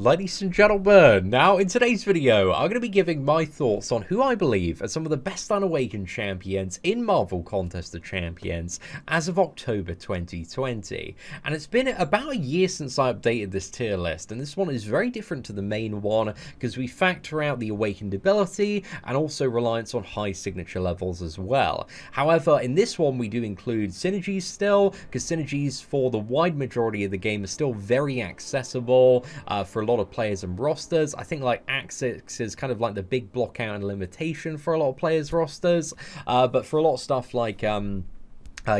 ladies and gentlemen. Now, in today's video, I'm going to be giving my thoughts on who I believe are some of the best unawakened champions in Marvel Contest of Champions as of October 2020. And it's been about a year since I updated this tier list, and this one is very different to the main one because we factor out the awakened ability and also reliance on high signature levels as well. However, in this one, we do include synergies still, because synergies for the wide majority of the game are still very accessible for a lot of players and rosters. I think like Axis is kind of like the big block out and limitation for a lot of players' rosters, but for a lot of stuff like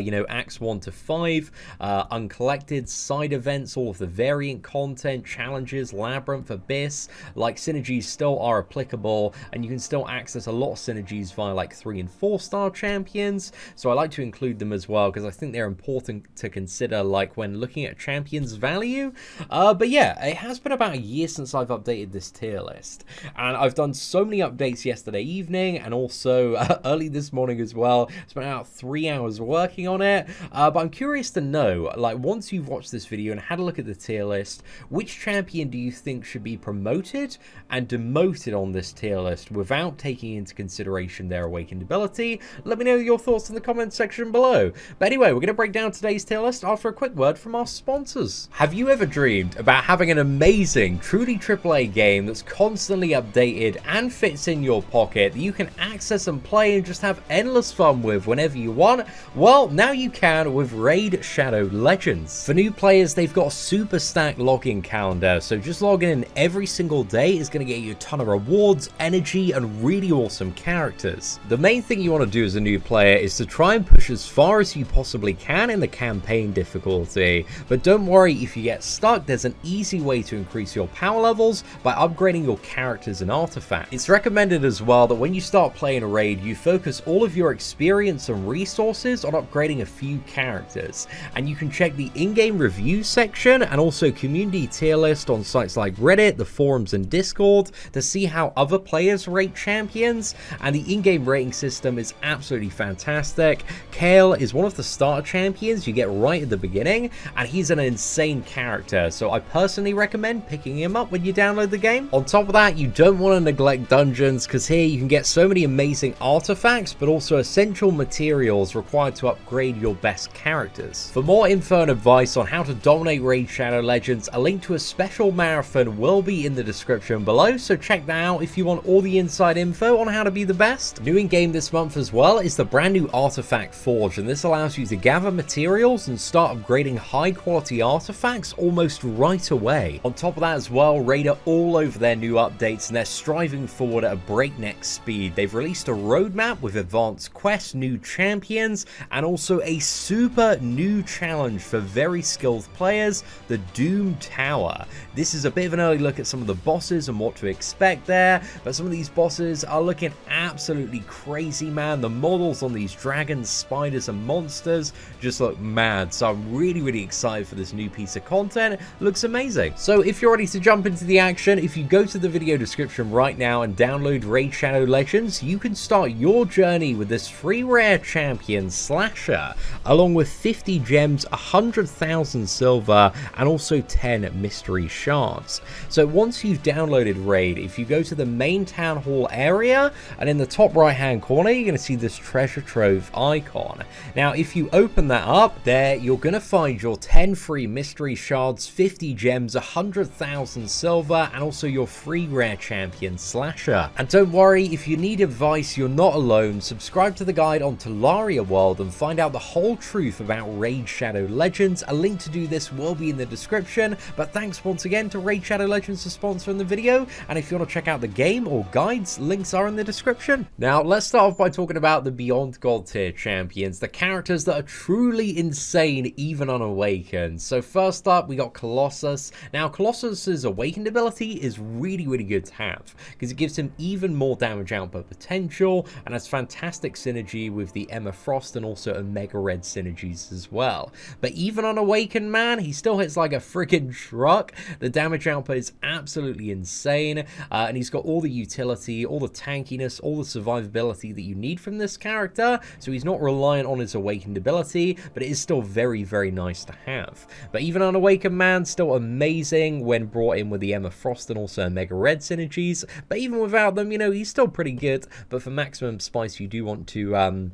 you know, Acts 1 to 5, uncollected, side events, all of the variant content, challenges, Labyrinth, Abyss, like synergies still are applicable, and you can still access a lot of synergies via like 3 and 4 star champions, so I like to include them as well because I think they're important to consider like when looking at champions value. But yeah, it has been about a year since I've updated this tier list, and I've done so many updates yesterday evening and also early this morning as well. Spent about 3 hours working on it, but I'm curious to know, like, once you've watched this video and had a look at the tier list, which champion do you think should be promoted and demoted on this tier list without taking into consideration their awakened ability? Let me know your thoughts in the comment section below. But anyway, we're going to break down today's tier list after a quick word from our sponsors. Have you ever dreamed about having an amazing, truly AAA game that's constantly updated and fits in your pocket that you can access and play and just have endless fun with whenever you want? Well, now you can with Raid Shadow Legends. For new players, they've got a super stacked login calendar, so just logging in every single day is going to get you a ton of rewards, energy, and really awesome characters. The main thing you want to do as a new player is to try and push as far as you possibly can in the campaign difficulty, but don't worry if you get stuck. There's an easy way to increase your power levels by upgrading your characters and artifacts. It's recommended as well that when you start playing a raid, you focus all of your experience and resources on upgrading a few characters, and you can check the in-game review section and also community tier list on sites like Reddit, the forums, and Discord to see how other players rate champions, and the in-game rating system is absolutely fantastic. Kale is one of the starter champions you get right at the beginning, and he's an insane character, so I personally recommend picking him up when you download the game. On top of that, you don't want to neglect dungeons, because here you can get so many amazing artifacts, but also essential materials required to upgrade your best characters. For more info and advice on how to dominate Raid Shadow Legends, a link to a special marathon will be in the description below, so check that out if you want all the inside info on how to be the best. New in game this month as well is the brand new Artifact Forge, and this allows you to gather materials and start upgrading high quality artifacts almost right away. On top of that as well, Raid are all over their new updates and they're striving forward at a breakneck speed. They've released a roadmap with advanced quests, new champions, and also a super new challenge for very skilled players, the Doom Tower. This is a bit of an early look at some of the bosses and what to expect there, but some of these bosses are looking absolutely crazy, man. The models on these dragons, spiders, and monsters just look mad, so I'm really excited for this new piece of content. It looks amazing. So if you're ready to jump into the action, if you go to the video description right now and download Raid Shadow Legends, you can start your journey with this free rare champion Slasher, along with 50 gems, 100,000 silver, and also 10 mystery shards. So once you've downloaded Raid, if you go to the main town hall area, and in the top right hand corner you're going to see this treasure trove icon. Now if you open that up, there you're going to find your 10 free mystery shards, 50 gems, 100,000 silver, and also your free rare champion Slasher. And don't worry, if you need advice, you're not alone. Subscribe to the guide on Terraria World and find out the whole truth about Raid Shadow Legends. A link to do this will be in the description, but thanks once again to Raid Shadow Legends for sponsoring the video, and if you want to check out the game or guides, links are in the description. Now let's start off by talking about the Beyond God tier champions, the characters that are truly insane even unawakened. So first up we got Colossus. Now Colossus's awakened ability is really good to have because it gives him even more damage output potential and has fantastic synergy with the Emma Frost and also certain Mega Red synergies as well. But even on Awakened, man, he still hits like a freaking truck. The damage output is absolutely insane, and he's got all the utility, all the tankiness, all the survivability that you need from this character, so he's not reliant on his Awakened ability, but it is still very, very nice to have. But even on Awakened, man, still amazing when brought in with the Emma Frost and also Mega Red synergies, but even without them, you know, he's still pretty good. But for maximum spice, you do want to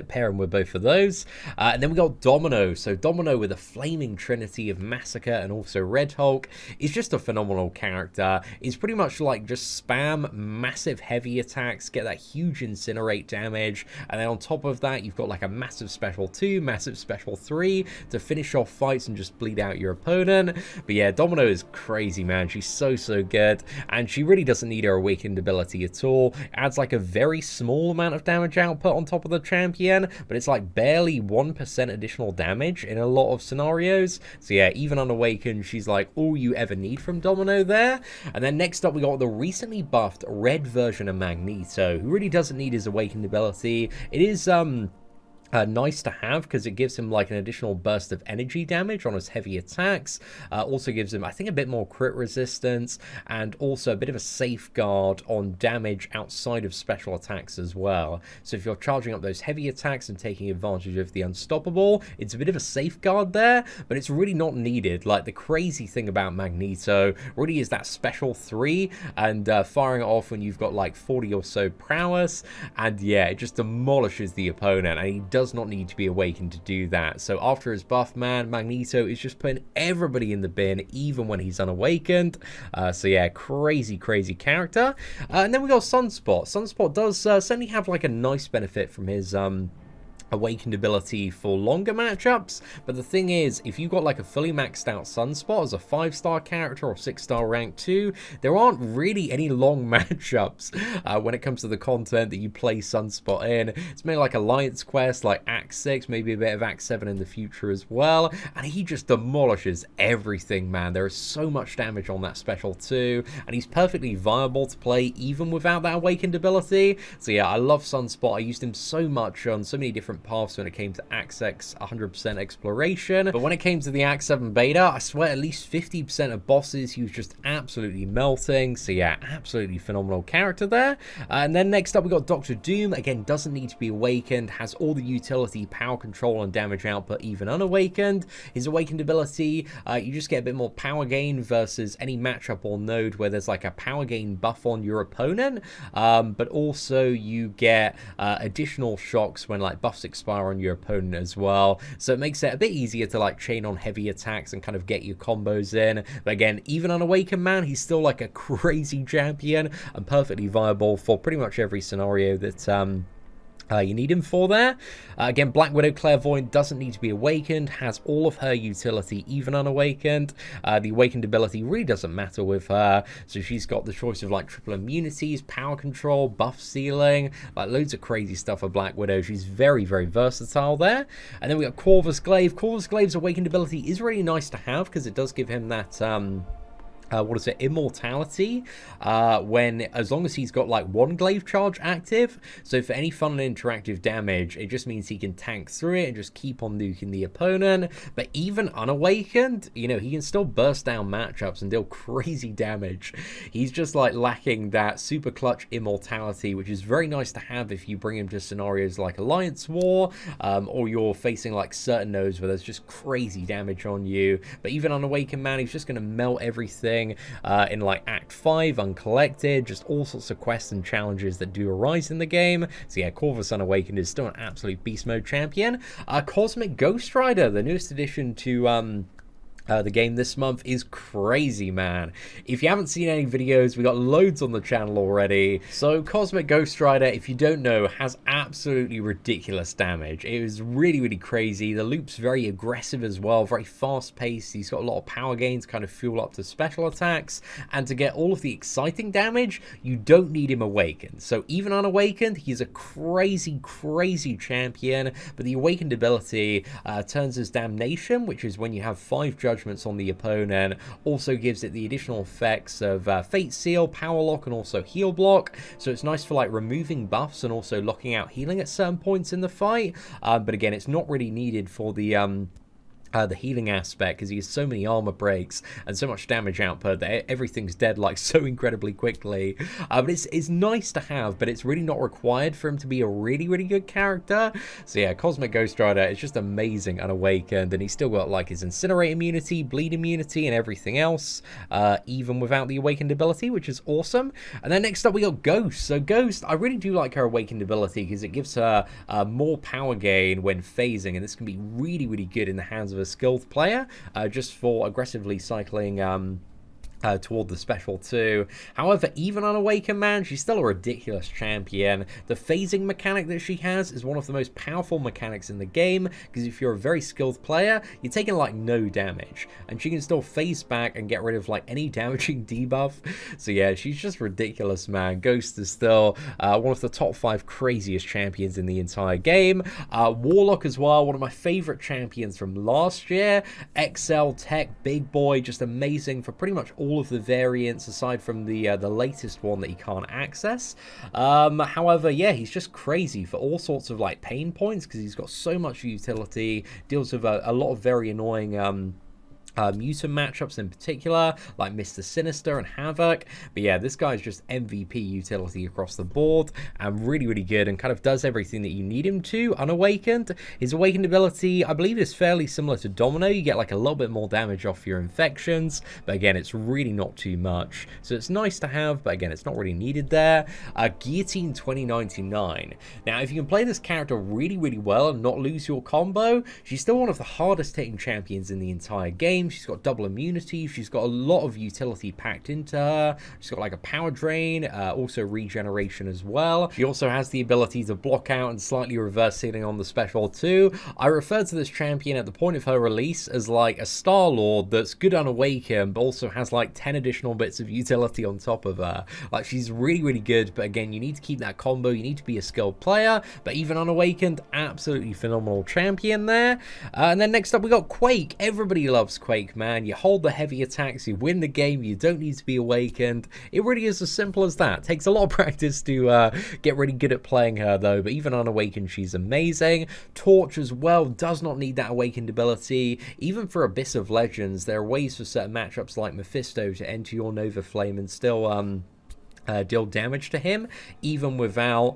pair him with both of those. And then we got Domino. So Domino with a flaming trinity of Massacre and also Red Hulk is just a phenomenal character. It's pretty much like just spam massive heavy attacks, get that huge incinerate damage, and then on top of that you've got like a massive special 2, massive special 3 to finish off fights and just bleed out your opponent. But yeah, Domino is crazy, man. She's so good, and she really doesn't need her Awakened ability at all. Adds like a very small amount of damage output on top of the champion, but it's like barely 1% additional damage in a lot of scenarios. So yeah, even unawakened, she's like all you ever need from Domino there. And then next up we got the recently buffed red version of Magneto, who really doesn't need his awakened ability. It is nice to have because it gives him like an additional burst of energy damage on his heavy attacks. Also gives him, I think, a bit more crit resistance and also a bit of a safeguard on damage outside of special attacks as well. So if you're charging up those heavy attacks and taking advantage of the unstoppable, it's a bit of a safeguard there, but it's really not needed. Like, the crazy thing about Magneto really is that special 3 and firing it off when you've got like 40 or so prowess, and yeah, it just demolishes the opponent, and he does not need to be awakened to do that. So after his buff, man, Magneto is just putting everybody in the bin, even when he's unawakened. So yeah, crazy character. And then we got Sunspot. Sunspot does certainly have like a nice benefit from his awakened ability for longer matchups, but the thing is, if you got like a fully maxed out Sunspot as a 5-star character or 6-star rank 2, there aren't really any long matchups when it comes to the content that you play Sunspot in. It's mainly like Alliance Quest, like Act 6, maybe a bit of Act 7 in the future as well, and he just demolishes everything, man. There is so much damage on that special 2, and he's perfectly viable to play even without that awakened ability. So yeah, I love Sunspot. I used him so much on so many different paths when it came to Act 6 100% exploration, but when it came to the Act 7 beta, I swear at least 50% of bosses he was just absolutely melting. So yeah, absolutely phenomenal character there. And then next up we got Dr. Doom. Again, doesn't need to be awakened, has all the utility, power control and damage output even unawakened. His awakened ability, you just get a bit more power gain versus any matchup or node where there's like a power gain buff on your opponent, but also you get additional shocks when like buffs expire on your opponent as well, so it makes it a bit easier to like chain on heavy attacks and kind of get your combos in. But again, even unawakened, man, he's still like a crazy champion and perfectly viable for pretty much every scenario that you need him for there. Again, Black Widow Clairvoyant doesn't need to be awakened, has all of her utility even unawakened. The awakened ability really doesn't matter with her, so she's got the choice of like triple immunities, power control, buff sealing, like loads of crazy stuff for Black Widow. She's very versatile there. And then we got Corvus Glaive. Corvus Glaive's awakened ability is really nice to have because it does give him that immortality when, as long as he's got like one glaive charge active. So for any fun and interactive damage, it just means he can tank through it and just keep on nuking the opponent. But even unawakened, you know, he can still burst down matchups and deal crazy damage. He's just like lacking that super clutch immortality, which is very nice to have if you bring him to scenarios like Alliance War, or you're facing like certain nodes where there's just crazy damage on you. But even unawakened, man, he's just going to melt everything in like Act 5, Uncollected, just all sorts of quests and challenges that do arise in the game. So yeah, Corvus Unawakened is still an absolute beast mode champion. Cosmic Ghost Rider, the newest addition to the game this month, is crazy, man. If you haven't seen any videos, we got loads on the channel already. So Cosmic Ghost Rider, if you don't know, has absolutely ridiculous damage. It is really crazy. The loop's very aggressive as well, very fast paced. He's got a lot of power gains, kind of fuel up to special attacks, and to get all of the exciting damage, you don't need him awakened. So even unawakened, he's a crazy champion. But the awakened ability turns his damnation, which is when you have 5 judges judgments on the opponent. Also gives it the additional effects of Fate Seal, Power Lock, and also Heal Block. So it's nice for like removing buffs and also locking out healing at certain points in the fight. But again, it's not really needed for the healing aspect, because he has so many armor breaks and so much damage output that everything's dead like so incredibly quickly. But it's nice to have, but it's really not required for him to be a really good character. So yeah, Cosmic Ghost Rider is just amazing unawakened, and he's still got like his Incinerate immunity, Bleed immunity, and everything else, even without the awakened ability, which is awesome. And then next up we got Ghost. So Ghost, I really do like her awakened ability because it gives her more power gain when phasing, and this can be really good in the hands of a skilled player, just for aggressively cycling toward the special too. However, even unawakened, man, she's still a ridiculous champion. The phasing mechanic that she has is one of the most powerful mechanics in the game, because if you're a very skilled player, you're taking like no damage, and she can still phase back and get rid of like any damaging debuff. So yeah, she's just ridiculous, man. Ghost is still one of the top 5 craziest champions in the entire game. Warlock as well, one of my favorite champions from last year. XL Tech, big boy, just amazing for pretty much all of the variants aside from the latest one that he can't access. However, yeah, he's just crazy for all sorts of like pain points, because he's got so much utility, deals with a lot of very annoying mutant matchups in particular, like Mr. Sinister and Havoc. But yeah, this guy's just MVP utility across the board, and really good, and kind of does everything that you need him to unawakened. His awakened ability, I believe, is fairly similar to Domino. You get like a little bit more damage off your infections, but again, it's really not too much. So it's nice to have, but again, it's not really needed there. Guillotine 2099. Now, if you can play this character really well and not lose your combo, she's still one of the hardest hitting champions in the entire game. She's got double immunity. She's got a lot of utility packed into her. She's got like a power drain, also regeneration as well. She also has the ability to block out and slightly reverse healing on the special too. I refer to this champion at the point of her release as like a Star-Lord that's good unawakened, but also has like 10 additional bits of utility on top of her. Like, she's really good, but again, you need to keep that combo. You need to be a skilled player, but even unawakened, absolutely phenomenal champion there. And then next up we got Quake. Everybody loves Quake, man. You hold the heavy attacks, you win the game, you don't need to be awakened. It really is as simple as that. It takes a lot of practice to get really good at playing her though, but even unawakened, she's amazing. Torch as well does not need that awakened ability. Even for Abyss of Legends, there are ways for certain matchups like Mephisto to enter your Nova Flame and still deal damage to him, even without,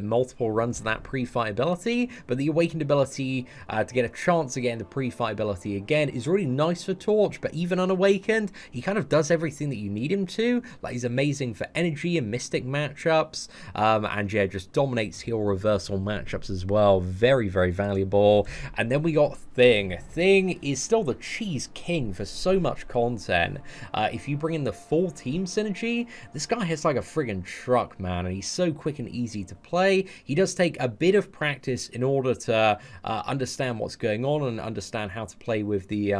multiple runs of that pre-fight ability. But the awakened ability to get a chance to get into pre-fight ability again is really nice for Torch, but even unawakened, he kind of does everything that you need him to. Like, he's amazing for energy and mystic matchups, and yeah, just dominates heal reversal matchups as well. Very valuable. And then we got Thing. Thing is still the cheese king for so much content. If you bring in the full team synergy, this guy has like a friggin' truck, man, and he's so quick and easy to play. He does take a bit of practice in order to understand what's going on and understand how to play with the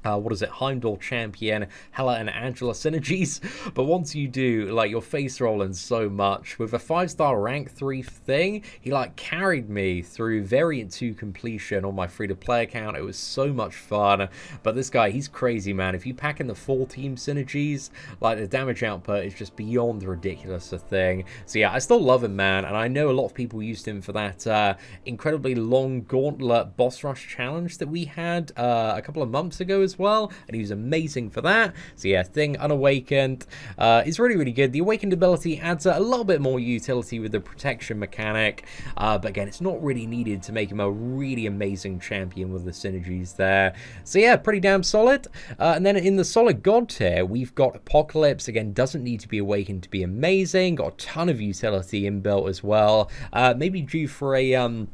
Heimdall champion, Hela and Angela synergies. But once you do, like, you're face rolling so much. With a 5-star rank 3 Thing, he like carried me through variant 2 completion on my free-to-play account. It was so much fun. But this guy, he's crazy, man. If you pack in the full team synergies, like, the damage output is just beyond ridiculous a Thing. So yeah, I still love him, man, and I know a lot of people used him for that incredibly long gauntlet boss rush challenge that we had a couple of months ago as well, and he was amazing for that. So yeah, Thing unawakened is really good. The awakened ability adds a little bit more utility with the protection mechanic, but again, it's not really needed to make him a really amazing champion with the synergies there. So yeah, pretty damn solid. And then in the solid god tier, we've got Apocalypse. Again, doesn't need to be awakened to be amazing. Got a ton of utility inbuilt as well. Maybe due for a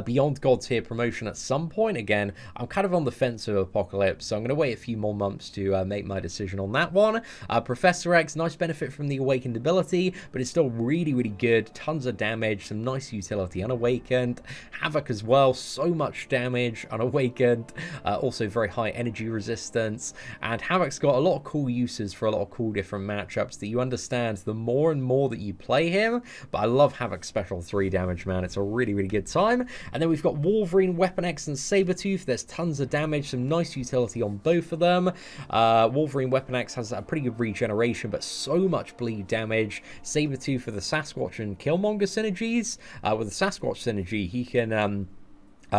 Beyond God tier promotion at some point. Again, I'm kind of on the fence of Apocalypse, so I'm going to wait a few more months to make my decision on that one. Professor X, nice benefit from the awakened ability, but it's still really good. Tons of damage, some nice utility unawakened. Havoc as well, so much damage unawakened. Also very high energy resistance, and Havoc's got a lot of cool uses for a lot of cool different matchups that you understand the more and more that you play him. But I love Havoc's special 3 damage, man. It's a really good time. And then we've got Wolverine, Weapon X, and Sabretooth. There's tons of damage, some nice utility on both of them. Wolverine, Weapon X has a pretty good regeneration, but so much bleed damage. Sabretooth with the Sasquatch and Killmonger synergies. With the Sasquatch synergy, he can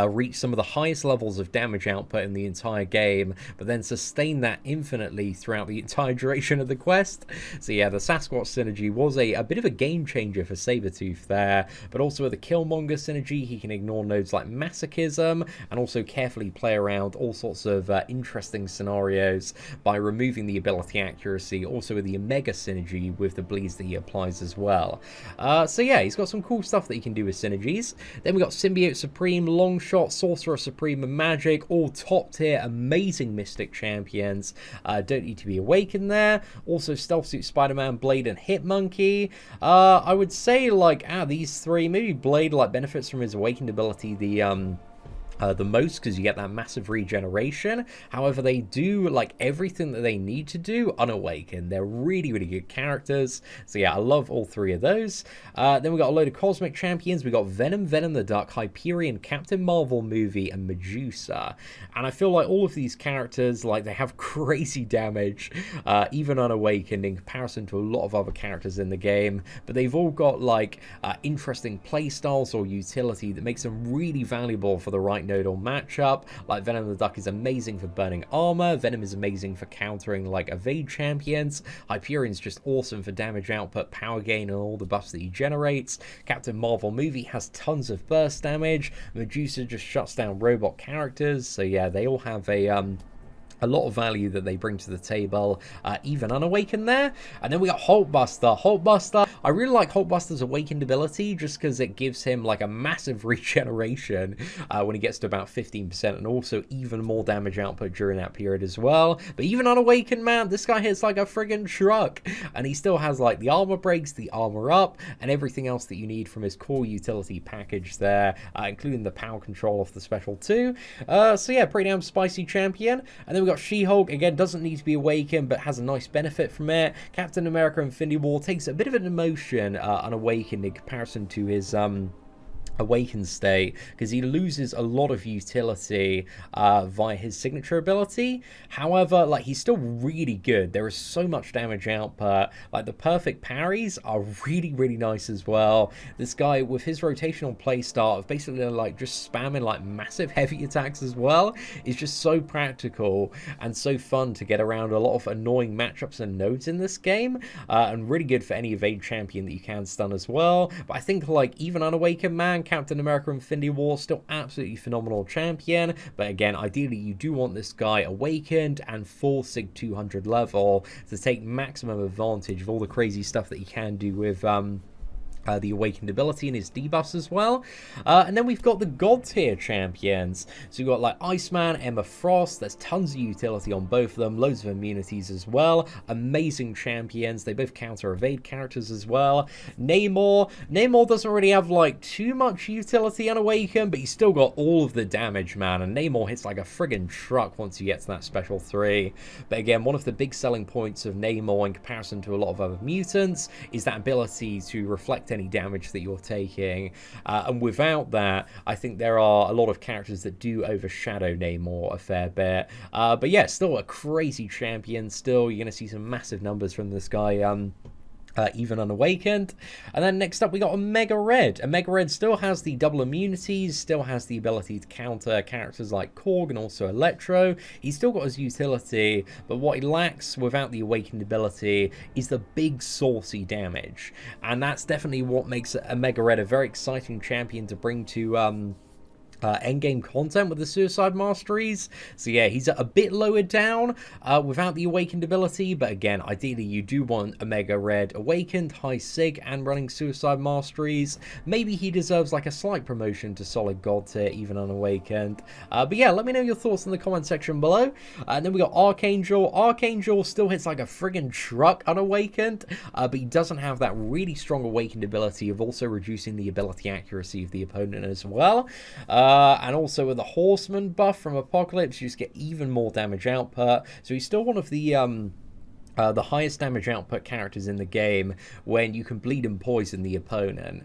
reach some of the highest levels of damage output in the entire game, but then sustain that infinitely throughout the entire duration of the quest. So yeah, the Sasquatch synergy was a bit of a game changer for Sabretooth there, but also with the Killmonger synergy, he can ignore nodes like Masochism, and also carefully play around all sorts of interesting scenarios by removing the ability accuracy, also with the Omega synergy with the bleeds that he applies as well. So yeah, he's got some cool stuff that he can do with synergies. Then we got Symbiote Supreme, Long Shot, Sorcerer Supreme, and Magic, all top tier, amazing Mystic champions. Don't need to be awakened there. Also Stealth Suit, Spider-Man, Blade, and Hitmonkey. I would say, like, out of these three, maybe Blade like benefits from his awakened ability the most, because you get that massive regeneration. However, they do like everything that they need to do unawakened. They're really, really good characters. So yeah, I love all three of those. Then we got a load of cosmic champions. We got Venom, Venom the Duck, Hyperion, Captain Marvel movie, and Medusa. And I feel like all of these characters, like, they have crazy damage, even unawakened, in comparison to a lot of other characters in the game. But they've all got like interesting playstyles or utility that makes them really valuable for the right node or matchup. Like Venom the Duck is amazing for burning armor. Venom is amazing for countering like evade champions. Hyperion's just awesome for damage output, power gain, and all the buffs that he generates. Captain Marvel movie has tons of burst damage. Medusa just shuts down robot characters. So yeah, they all have a lot of value that they bring to the table, even unawakened there. And then we got Hulkbuster. Hulkbuster, I really like Hulkbuster's awakened ability just because it gives him like a massive regeneration when he gets to about 15%, and also even more damage output during that period as well. But even unawakened, man, this guy hits like a friggin' truck, and he still has like the armor breaks, the armor up, and everything else that you need from his core utility package there, including the power control of the special too. So yeah, pretty damn spicy champion. And then we got She-Hulk, again, doesn't need to be awakened, but has a nice benefit from it. Captain America Infinity War takes a bit of an emotion unawakened in comparison to his awakened state, because he loses a lot of utility via his signature ability. However, like, he's still really good. There is so much damage output. Like, the perfect parries are really, really nice as well. This guy, with his rotational playstyle of basically like just spamming like massive heavy attacks as well, is just so practical and so fun to get around a lot of annoying matchups and nodes in this game, and really good for any evade champion that you can stun as well. But I think, like, even unawakened, man, Captain America Infinity War, still absolutely phenomenal champion. But again, ideally you do want this guy awakened and full Sig 200 level to take maximum advantage of all the crazy stuff that you can do with the awakened ability and his debuffs as well. And then we've got the god tier champions. So you've got like Iceman, Emma Frost. There's tons of utility on both of them, loads of immunities as well. Amazing champions. They both counter evade characters as well. Namor doesn't really have like too much utility unawakened, but he's still got all of the damage, man. And Namor hits like a friggin' truck once you get to that special 3. But again, one of the big selling points of Namor in comparison to a lot of other mutants is that ability to reflect any damage that you're taking, and without that, I think there are a lot of characters that do overshadow Namor a fair bit. But yeah, still a crazy champion. Still, you're going to see some massive numbers from this guy, even unawakened. And then next up we got Omega Red. Omega Red still has the double immunities, still has the ability to counter characters like Korg and also Electro. He's still got his utility, but what he lacks without the awakened ability is the big saucy damage. And that's definitely what makes Omega Red a very exciting champion to bring to endgame content with the Suicide Masteries. So yeah, he's a bit lower down without the awakened ability, but again, ideally you do want Omega Red awakened, high Sig, and running Suicide Masteries. Maybe he deserves like a slight promotion to solid god tier, even unawakened. But yeah, let me know your thoughts in the comment section below. And then we got Archangel. Archangel still hits like a friggin' truck unawakened, but he doesn't have that really strong awakened ability of also reducing the ability accuracy of the opponent as well. And also with the Horseman buff from Apocalypse, you just get even more damage output. So he's still one of the the highest damage output characters in the game when you can bleed and poison the opponent.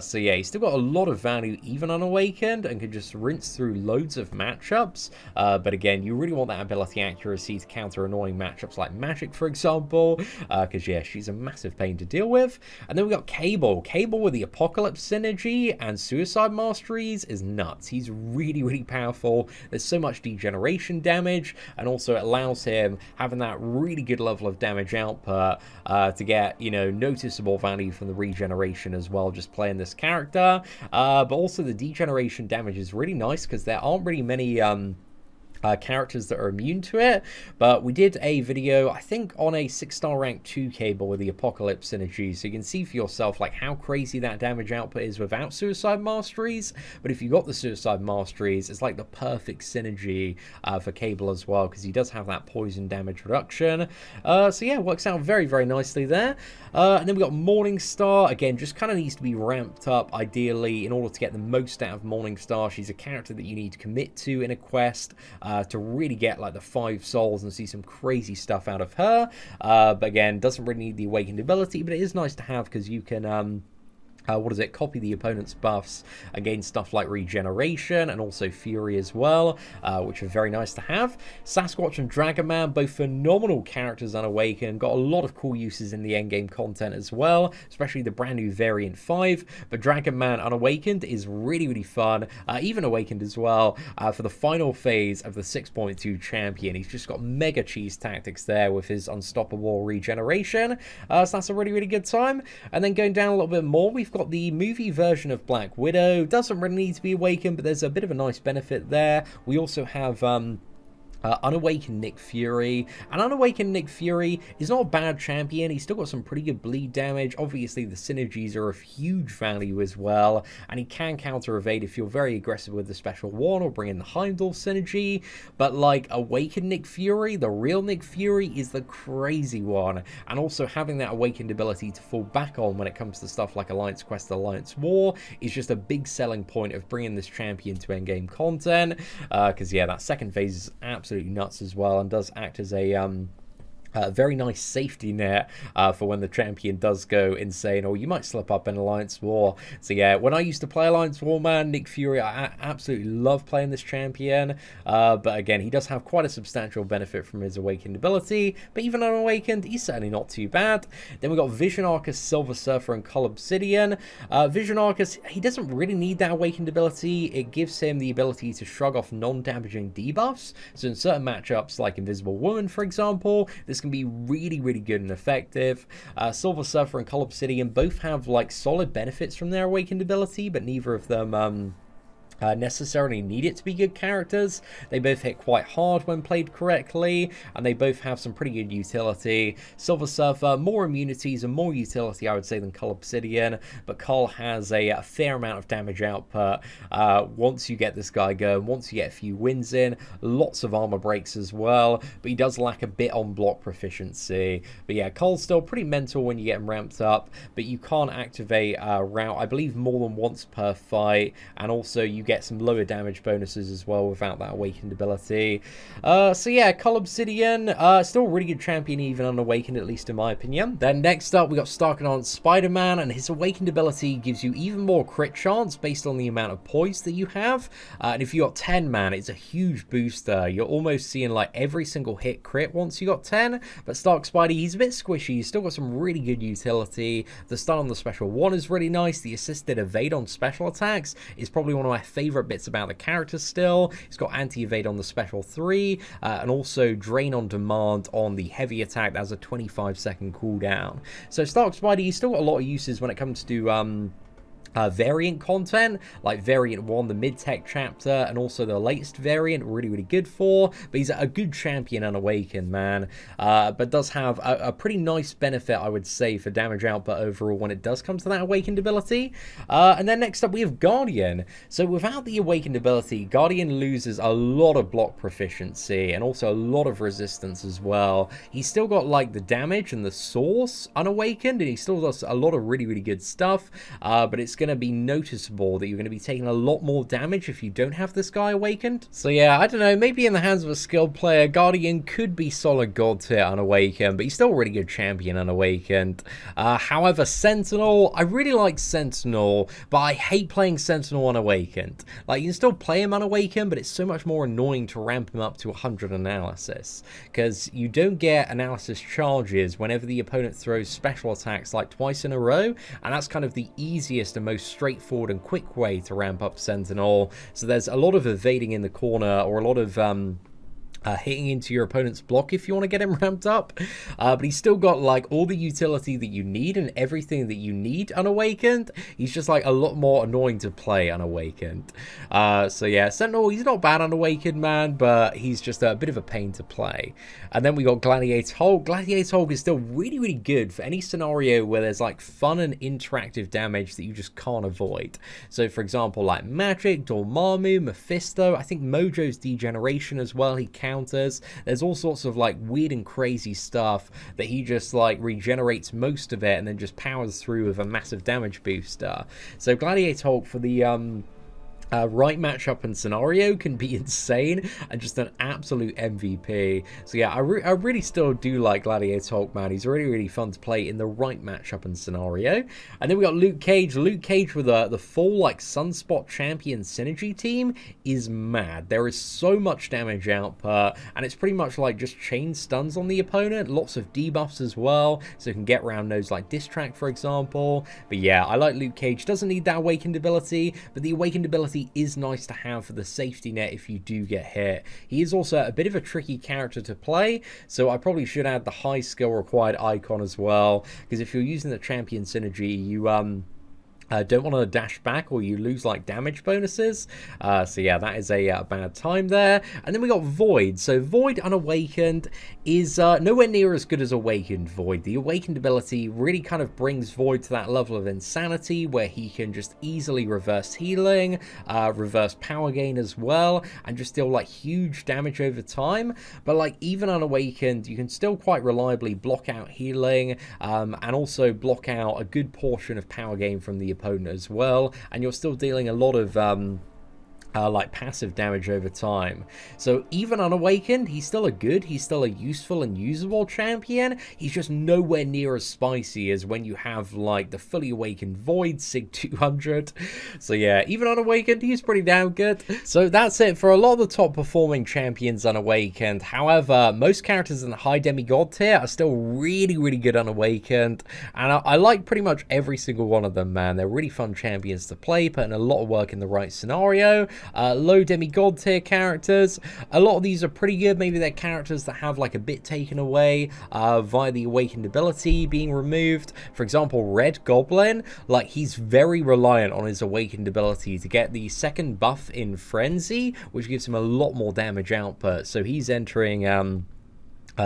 So yeah, he's still got a lot of value even unawakened and can just rinse through loads of matchups. But again, you really want that ability accuracy to counter annoying matchups like Magic, for example, because yeah, she's a massive pain to deal with. And then we got Cable. Cable with the Apocalypse synergy and Suicide Masteries is nuts. He's really, really powerful. There's so much degeneration damage, and also it allows him having that really good level of damage output to get, you know, noticeable value from the regeneration as well, just playing this character. But also the degeneration damage is really nice because there aren't really many characters that are immune to it, but we did a video, I think, on a 6-star rank 2 Cable with the Apocalypse synergy, so you can see for yourself like how crazy that damage output is without Suicide Masteries. But if you got the Suicide Masteries, it's like the perfect synergy for Cable as well, because he does have that poison damage reduction. So yeah, it works out very, very nicely there. And then we got Morningstar. Again, just kind of needs to be ramped up ideally in order to get the most out of Morningstar. She's a character that you need to commit to in a quest to really get like the 5 souls and see some crazy stuff out of her. But again, doesn't really need the awakened ability, but it is nice to have because you can copy the opponent's buffs and gain stuff like regeneration and also fury as well, which are very nice to have. Sasquatch and Dragon Man, both phenomenal characters unawakened, got a lot of cool uses in the endgame content as well, especially the brand new variant 5. But Dragon Man unawakened is really, really fun, even awakened as well, for the final phase of the 6.2 champion. He's just got mega cheese tactics there with his unstoppable regeneration, so that's a really, really good time. And then going down a little bit more, we've got the movie version of Black Widow. Doesn't really need to be awakened, but there's a bit of a nice benefit there. We also have Unawakened Nick Fury. And Unawakened Nick Fury is not a bad champion. He's still got some pretty good bleed damage. Obviously, the synergies are of huge value as well. And he can counter evade if you're very aggressive with the special one or bring in the Heimdall synergy. But like Awakened Nick Fury, the real Nick Fury is the crazy one. And also having that awakened ability to fall back on when it comes to stuff like Alliance Quest, Alliance War is just a big selling point of bringing this champion to endgame content. Because yeah, that second phase is absolutely nuts as well, and does act as a very nice safety net for when the champion does go insane, or you might slip up in Alliance War. So yeah, when I used to play Alliance War, man, Nick Fury, I absolutely love playing this champion. But again, he does have quite a substantial benefit from his awakened ability, but even unawakened, he's certainly not too bad. Then we got Vision Arcus, Silver Surfer, and Cull Obsidian. Vision Arcus, he doesn't really need that awakened ability. It gives him the ability to shrug off non-damaging debuffs. So in certain matchups, like Invisible Woman, for example, this can be really, really good and effective. Silver Surfer and Cull Obsidian both have like solid benefits from their awakened ability, but neither of them necessarily need it to be good characters. They both hit quite hard when played correctly, and they both have some pretty good utility. Silver Surfer, more immunities and more utility, I would say, than Cull Obsidian, but Cull has a fair amount of damage output once you get this guy going, once you get a few wins in. Lots of armor breaks as well, but he does lack a bit on block proficiency. But yeah, Cull's still pretty mental when you get him ramped up, but you can't activate route, I believe, more than once per fight, and also you get some lower damage bonuses as well without that awakened ability. So yeah, Cull Obsidian, still a really good champion even unawakened, at least in my opinion. Then next up we got Starkadon's SpiderMan, and his awakened ability gives you even more crit chance based on the amount of poise that you have. And if you got 10, man, it's a huge booster. You're almost seeing like every single hit crit once you got 10. But Stark Spidey, he's a bit squishy. He's still got some really good utility. The stun on the special one is really nice. The assisted evade on special attacks is probably one of my favorite bits about the character still. He's got anti-evade on the special 3, and also drain on demand on the heavy attack that has a 25-second cooldown. So Stark Spidey, he's still got a lot of uses when it comes to variant content, like variant 1, the mid-tech chapter, and also the latest variant, really, really good for. But he's a good champion unawakened, man. But does have a pretty nice benefit, I would say, for damage output overall when it does come to that awakened ability. And then next up we have Guardian. So without the awakened ability, Guardian loses a lot of block proficiency and also a lot of resistance as well. He's still got like the damage and the source unawakened, and he still does a lot of really, really good stuff. But it's going to be noticeable that you're going to be taking a lot more damage if you don't have this guy awakened. So yeah, I don't know, maybe in the hands of a skilled player, Guardian could be solid god tier unawakened, but he's still a really good champion unawakened. However, Sentinel, I really like Sentinel, but I hate playing Sentinel unawakened. Like, you can still play him unawakened, but it's so much more annoying to ramp him up to 100 analysis, because you don't get analysis charges whenever the opponent throws special attacks like twice in a row, and that's kind of the easiest and most straightforward and quick way to ramp up Sentinel. So there's a lot of evading in the corner, or a lot of hitting into your opponent's block if you want to get him ramped up, but he's still got like all the utility that you need and everything that you need unawakened. He's just like a lot more annoying to play unawakened. So yeah, Sentinel, he's not bad unawakened, man, but he's just a bit of a pain to play. And then we got Gladiator Hulk. Gladiator Hulk is still really, really good for any scenario where there's like fun and interactive damage that you just can't avoid. So for example, like Magic, Dormammu, Mephisto, I think Mojo's Degeneration as well, he counters. There's all sorts of like weird and crazy stuff that he just like regenerates most of it and then just powers through with a massive damage booster. So Gladiator Hulk for the right matchup and scenario can be insane and just an absolute MVP. So yeah, I really still do like Gladiator Hulk, man. He's really, really fun to play in the right matchup and scenario. And then we got Luke Cage. Luke Cage with the full like Sunspot champion synergy team is mad. There is so much damage output, and it's pretty much like just chain stuns on the opponent. Lots of debuffs as well, so you can get around those like Diss Track, for example. But yeah, I like Luke Cage. Doesn't need that awakened ability, but the awakened ability is nice to have for the safety net if you do get hit. He is also a bit of a tricky character to play, so I probably should add the high skill required icon as well, because if you're using the champion synergy, you don't want to dash back or you lose like damage bonuses. So yeah, that is a bad time there. And then we got Void. So Void unawakened is nowhere near as good as Awakened Void. The Awakened ability really kind of brings Void to that level of insanity where he can just easily reverse healing, reverse power gain as well, and just deal like huge damage over time. But like even unawakened, you can still quite reliably block out healing, and also block out a good portion of power gain from the opponent as well, and you're still dealing a lot of like passive damage over time. So even unawakened, he's still a useful and usable champion. He's just nowhere near as spicy as when you have like the fully awakened Void Sig 200. So yeah, even unawakened, he's pretty damn good. So that's it for a lot of the top performing champions unawakened. However, most characters in the high demigod tier are still really, really good unawakened, and I like pretty much every single one of them, man. They're really fun champions to play, putting a lot of work in the right scenario. Low demigod tier characters, a lot of these are pretty good. Maybe they're characters that have like a bit taken away via the awakened ability being removed. For example, Red Goblin, like he's very reliant on his awakened ability to get the second buff in Frenzy, which gives him a lot more damage output. So he's entering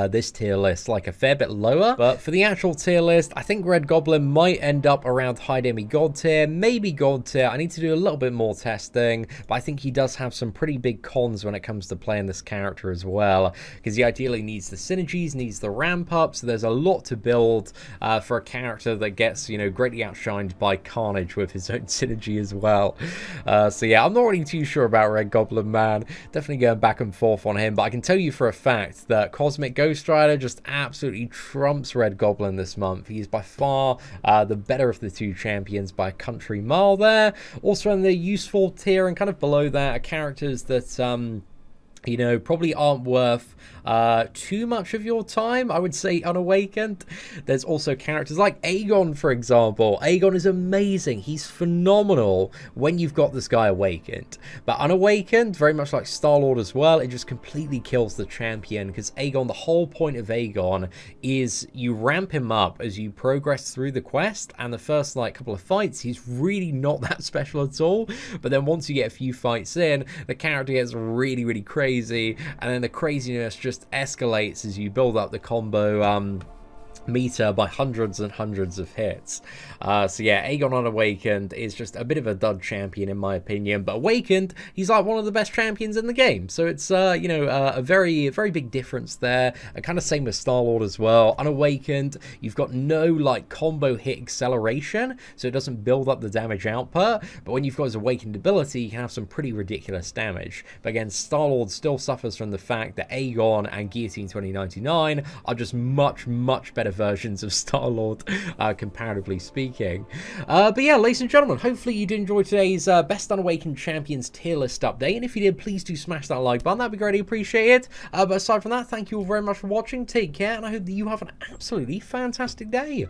this tier list like a fair bit lower, but for the actual tier list, I think Red Goblin might end up around high demigod tier, maybe god tier. I need to do a little bit more testing, but I think he does have some pretty big cons when it comes to playing this character as well, because he ideally needs the synergies, needs the ramp up, so there's a lot to build for a character that gets, you know, greatly outshined by Carnage with his own synergy as well. So yeah, I'm not really too sure about Red Goblin, man. Definitely going back and forth on him, but I can tell you for a fact that Cosmic Ghost Rider just absolutely trumps Red Goblin this month. He's by far the better of the two champions by a country mile there. Also in the useful tier and kind of below that are characters that you know, probably aren't worth too much of your time, I would say unawakened. There's also characters like Aegon, for example. Aegon is amazing. He's phenomenal when you've got this guy awakened. But unawakened, very much like Star-Lord as well, it just completely kills the champion, because Aegon, the whole point of Aegon is you ramp him up as you progress through the quest, and the first like couple of fights, he's really not that special at all. But then once you get a few fights in, the character gets really, really crazy, and then the craziness just escalates as you build up the combo meter by hundreds and hundreds of hits. So yeah, Aegon Unawakened is just a bit of a dud champion in my opinion, but Awakened, he's like one of the best champions in the game. So it's, you know, a very big difference there. Kind of same with Star-Lord as well. Unawakened, you've got no like combo hit acceleration, so it doesn't build up the damage output, but when you've got his Awakened ability, you can have some pretty ridiculous damage. But again, Star-Lord still suffers from the fact that Aegon and Guillotine 2099 are just much better versions of Star-Lord, comparatively speaking. But yeah, ladies and gentlemen, hopefully you did enjoy today's Best Unawakened Champions tier list update, and if you did, please do smash that like button, that'd be greatly appreciated. But aside from that, thank you all very much for watching, take care, and I hope that you have an absolutely fantastic day.